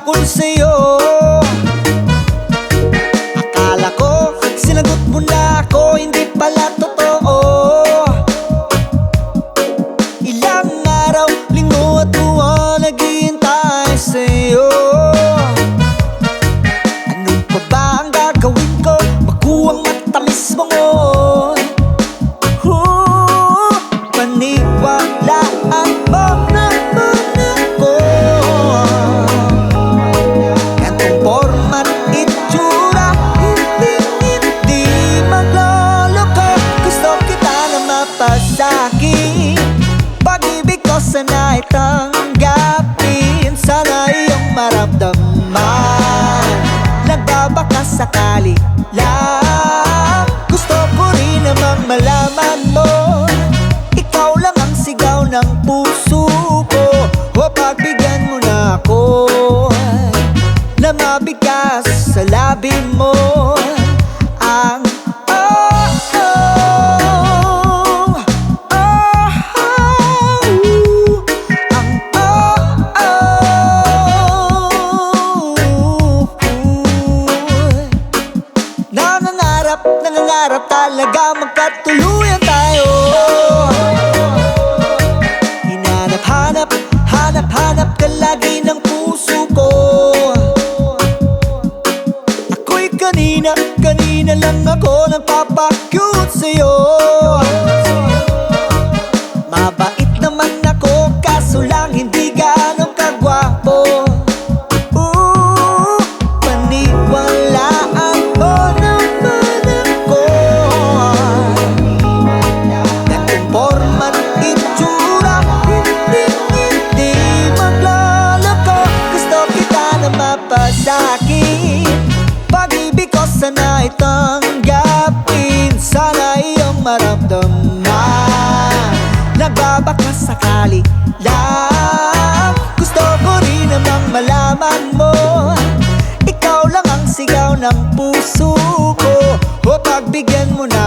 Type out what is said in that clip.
tungkol sa'yo. Akala ko sinagot mo na ako, hindi pala totoo. Ilang araw, linggo at buwan naghihintay sa'yo. Ano pa ba ang gagawin ko? Makuhang matamis mo ngon. Paniwalaan mo naman ako. Gantong forma at itsura, hindi magloloko. Gusto kita na mapasaki. Pag-ibig ko sana'y tanggapin. Sana iyong maramdaman. Nagbabaka sakali lang. Gusto ko rin namang malaman mo. Ikaw lang ang sigaw ng puso ko. O pagbigyan mo na ako na mabigas sa labi mo. Ang nangangarap talaga magkatuluyan tayo. Hinanap-hanap, hanap-hanap ka lagi ng puso ko. Ako'y kanina lang ako nagpapakyut sa'yo. Mabait naman ako, kaso lang hindi ganong kagwapo. Paniwalaan mo naman ako. Gantong forma at itsura, hindi magloloko. Gusto kita na mapasakit. Pag-ibig ko sana'y tanggapin. Sana iyong maramdaman. Nagbabaka sakali lang. Gusto ko rin namang malaman mo. Ikaw lang ang sigaw ng puso ko. O pagbigyan mo na